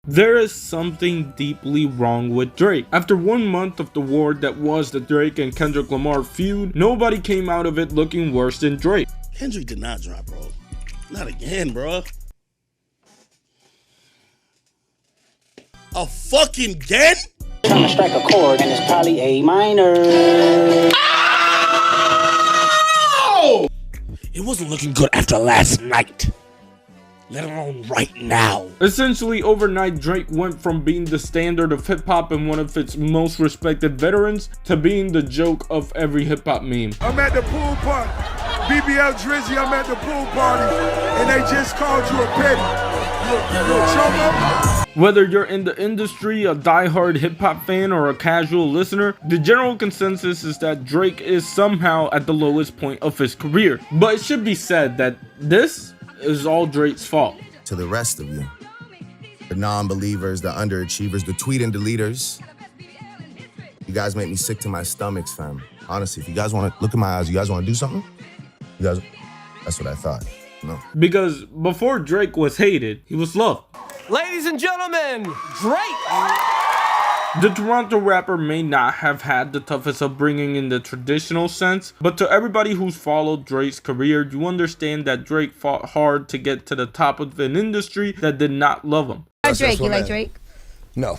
There is something deeply wrong with Drake. After 1 month of the war that was the Drake and Kendrick Lamar feud, nobody came out of it looking worse than Drake. Kendrick did not drop, bro. Not again, bro. A fucking again? Trying to strike a chord, and it's probably A minor. Oh! It wasn't looking good after last night. Let alone right now. Essentially, overnight, Drake went from being the standard of hip-hop and one of its most respected veterans to being the joke of every hip-hop meme. I'm at the pool party. BBL Drizzy, I'm at the pool party. And they just called you a petty. You a chumbo? Whether you're in the industry, a die-hard hip-hop fan, or a casual listener, the general consensus is that Drake is somehow at the lowest point of his career. But it should be said that this is all Drake's fault. To the rest of you, the non-believers, the underachievers, the tweet and deleters, you guys make me sick to my stomach, fam. Honestly, if you guys want to look in my eyes, you guys want to do something? You guys, that's what I thought. No. Because before Drake was hated, he was loved. Ladies and gentlemen, Drake! The Toronto rapper may not have had the toughest upbringing in the traditional sense, but to everybody who's followed Drake's career, you understand that Drake fought hard to get to the top of an industry that did not love him. Drake, you like Drake? No.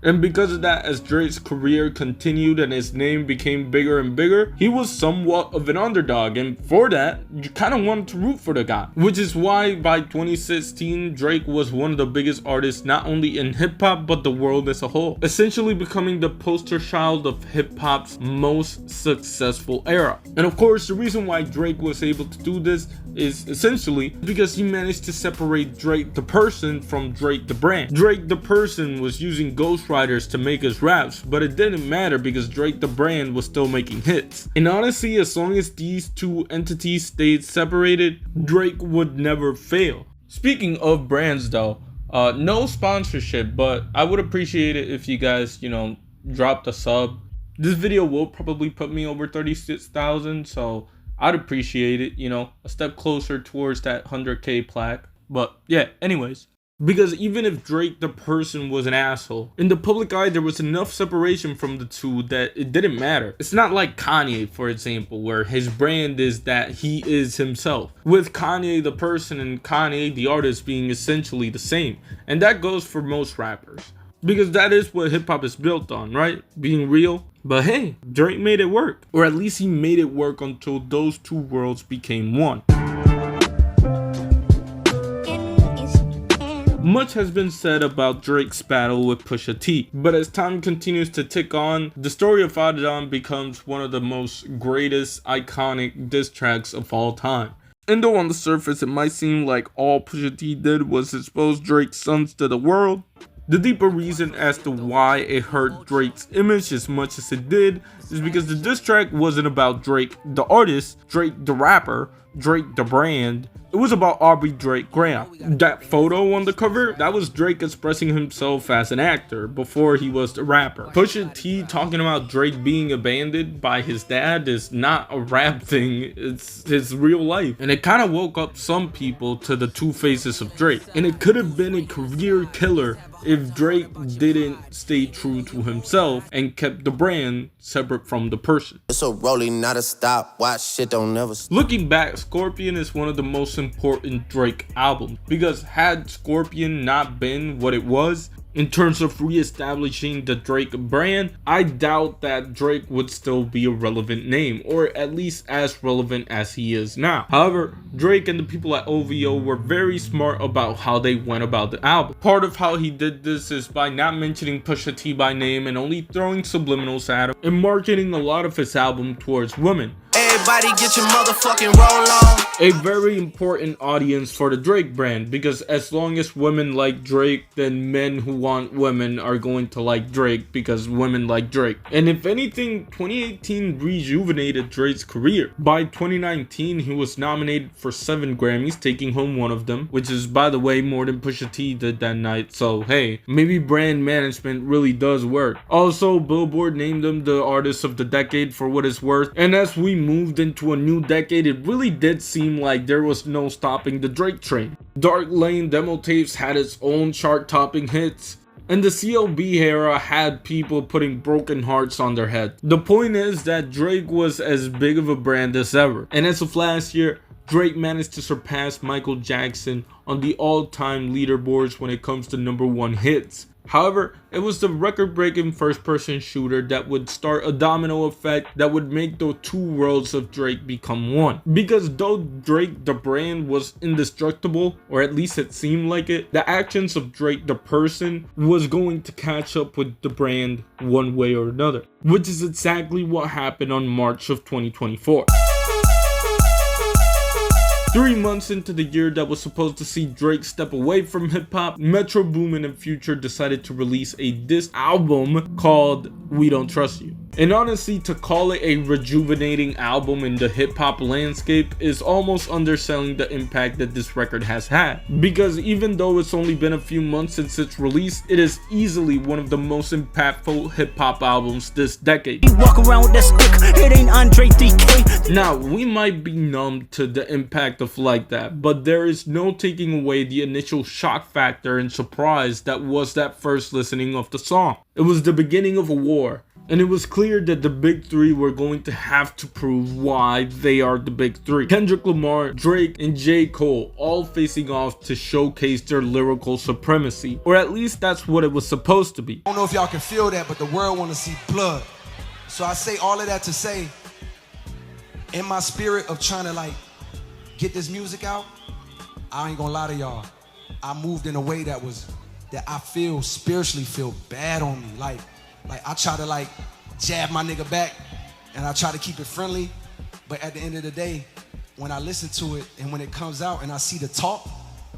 And because of that, as Drake's career continued and his name became bigger and bigger, he was somewhat of an underdog, and for that, you kind of wanted to root for the guy. Which is why by 2016, Drake was one of the biggest artists not only in hip-hop, but the world as a whole. Essentially becoming the poster child of hip-hop's most successful era. And of course, the reason why Drake was able to do this is essentially because he managed to separate Drake the person from Drake the brand. Drake the person was using ghostwriters to make his raps, but it didn't matter because Drake the brand was still making hits. And honestly, as long as these two entities stayed separated, Drake would never fail. Speaking of brands though, no sponsorship, but I would appreciate it if you guys, dropped a sub. This video will probably put me over 36,000, so I'd appreciate it, a step closer towards that 100K plaque. But yeah, anyways. Because even if Drake the person was an asshole, in the public eye there was enough separation from the two that it didn't matter. It's not like Kanye, for example, where his brand is that he is himself, with Kanye the person and Kanye the artist being essentially the same. And that goes for most rappers, because that is what hip-hop is built on, right? Being real. But hey, Drake made it work. Or at least he made it work until those two worlds became one. Much has been said about Drake's battle with Pusha T, but as time continues to tick on, the story of Adidon becomes one of the most greatest iconic diss tracks of all time. And though on the surface it might seem like all Pusha T did was expose Drake's sons to the world, the deeper reason as to why it hurt Drake's image as much as it did is because the diss track wasn't about Drake the artist, Drake the rapper, Drake the brand. It was about Aubrey Drake Graham. That photo on the cover, that was Drake expressing himself as an actor before he was the rapper. Pusha T talking about Drake being abandoned by his dad is not a rap thing, it's his real life. And it kind of woke up some people to the two faces of Drake. And it could have been a career killer if Drake didn't stay true to himself and kept the brand separate from the person. It's a rolling, not a stop. Watch shit don't never stop. Looking back, Scorpion is one of the most important Drake albums, because had Scorpion not been what it was in terms of re-establishing the Drake brand, I doubt that Drake would still be a relevant name, or at least as relevant as he is now. However, Drake and the people at OVO were very smart about how they went about the album. Part of how he did this is by not mentioning Pusha T by name and only throwing subliminals at him, and marketing a lot of his album towards women. Everybody get your motherfucking roll on. A very important audience for the Drake brand, because as long as women like Drake, then men who want women are going to like Drake because women like Drake. And if anything, 2018 rejuvenated Drake's career. By 2019, he was nominated for 7 Grammys, taking home 1 of them, which is, by the way, more than Pusha T did that night. So hey, maybe brand management really does work. Also, Billboard named him the artist of the decade for what it's worth. And as we move moved into a new decade, it really did seem like there was no stopping the Drake train. Dark Lane demo tapes had its own chart-topping hits, and the CLB era had people putting broken hearts on their head. The point is that Drake was as big of a brand as ever, and as of last year, Drake managed to surpass Michael Jackson on the all-time leaderboards when it comes to #1 hits. However, it was the record-breaking first-person shooter that would start a domino effect that would make the two worlds of Drake become one. Because though Drake the brand was indestructible, or at least it seemed like it, the actions of Drake the person was going to catch up with the brand one way or another. Which is exactly what happened on March of 2024. 3 months into the year that was supposed to see Drake step away from hip-hop, Metro Boomin and Future decided to release a diss album called We Don't Trust You. And honestly, to call it a rejuvenating album in the hip-hop landscape is almost underselling the impact that this record has had. Because even though it's only been a few months since its release, it is easily one of the most impactful hip-hop albums this decade. You walk around with that stick, it ain't Andre DK. Now, we might be numb to the impact of Like That, but there is no taking away the initial shock factor and surprise that was that first listening of the song. It was the beginning of a war, and it was clear that the big three were going to have to prove why they are the big three. Kendrick Lamar, Drake, and J. Cole all facing off to showcase their lyrical supremacy, or at least that's what it was supposed to be. I don't know if y'all can feel that, but the world want to see blood. So I say all of that to say, in my spirit of trying to like get this music out, I ain't gonna lie to y'all, I moved in a way that I feel spiritually feel bad on me. Like I try to like jab my nigga back and I try to keep it friendly, but at the end of the day, when I listen to it and when it comes out and I see the talk,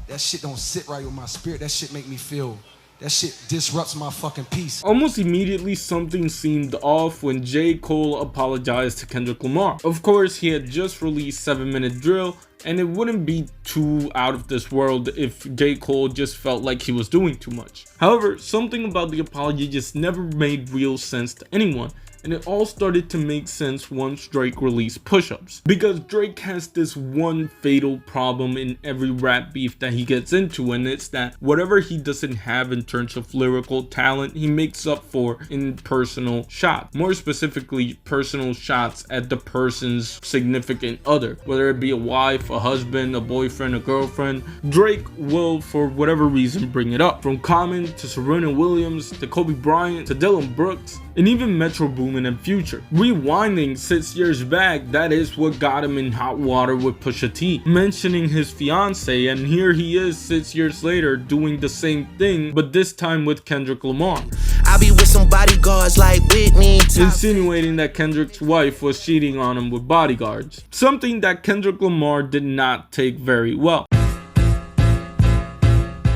that shit don't sit right with my spirit. That shit make me feel, that shit disrupts my fucking peace. Almost immediately, something seemed off when J. Cole apologized to Kendrick Lamar. Of course, he had just released 7 Minute Drill, and it wouldn't be too out of this world if J. Cole just felt like he was doing too much. However, something about the apology just never made real sense to anyone, and it all started to make sense once Drake released Push Ups. Because Drake has this one fatal problem in every rap beef that he gets into, and it's that whatever he doesn't have in terms of lyrical talent, he makes up for in personal shots. More specifically, personal shots at the person's significant other, whether it be a wife, a husband, a boyfriend, a girlfriend. Drake will, for whatever reason, bring it up. From Common to Serena Williams to Kobe Bryant to Dylan Brooks, and even Metro Boomin and Future. Rewinding 6 years back, that is what got him in hot water with Pusha T, mentioning his fiance, and here he is 6 years later doing the same thing, but this time with Kendrick Lamar. I be with some bodyguards like Whitney. Insinuating that Kendrick's wife was cheating on him with bodyguards. Something that Kendrick Lamar did not take very well.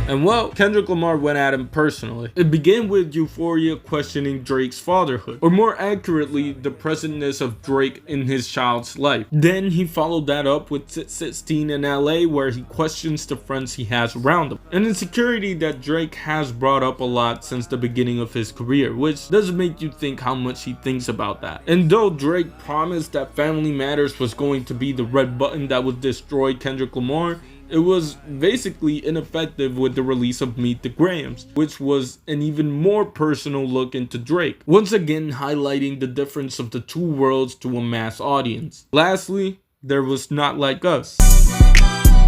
And well, Kendrick Lamar went at him personally. It began with Euphoria questioning Drake's fatherhood, or more accurately, the presentness of Drake in his child's life. Then he followed that up with 616 in LA, where he questions the friends he has around him. An insecurity that Drake has brought up a lot since the beginning of his career, which does make you think how much he thinks about that. And though Drake promised that Family Matters was going to be the red button that would destroy Kendrick Lamar, it was basically ineffective with the release of Meet the Grahams, which was an even more personal look into Drake, once again highlighting the difference of the two worlds to a mass audience. Lastly, there was Not Like Us.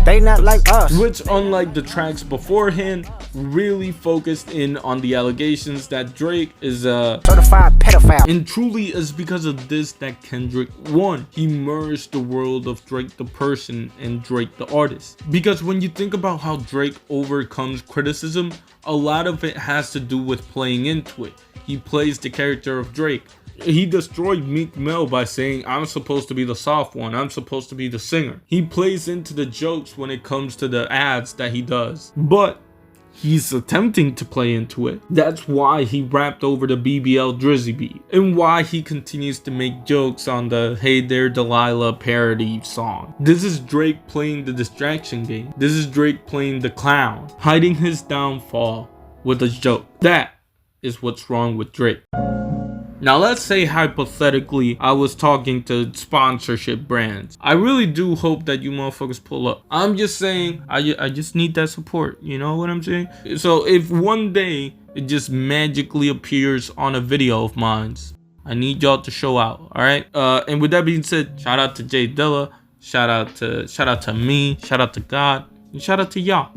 They not like us. Which, unlike the tracks beforehand, really focused in on the allegations that Drake is a certified pedophile. And truly is because of this that Kendrick won. He merged the world of Drake the person and Drake the artist. Because when you think about how Drake overcomes criticism, a lot of it has to do with playing into it. He plays the character of Drake. He destroyed Meek Mill by saying, I'm supposed to be the soft one, I'm supposed to be the singer. He plays into the jokes when it comes to the ads that he does. But he's attempting to play into it. That's why he rapped over the BBL Drizzy beat, and why he continues to make jokes on the Hey There Delilah parody song. This is Drake playing the distraction game. This is Drake playing the clown, hiding his downfall with a joke. That is what's wrong with Drake. Now let's say hypothetically I was talking to sponsorship brands. I really do hope that you motherfuckers pull up. I'm just saying, I just need that support. You know what I'm saying? So if one day it just magically appears on a video of mine, I need y'all to show out. All right. And with that being said, shout out to Jay Dilla. Shout out to me. Shout out to God. And shout out to y'all.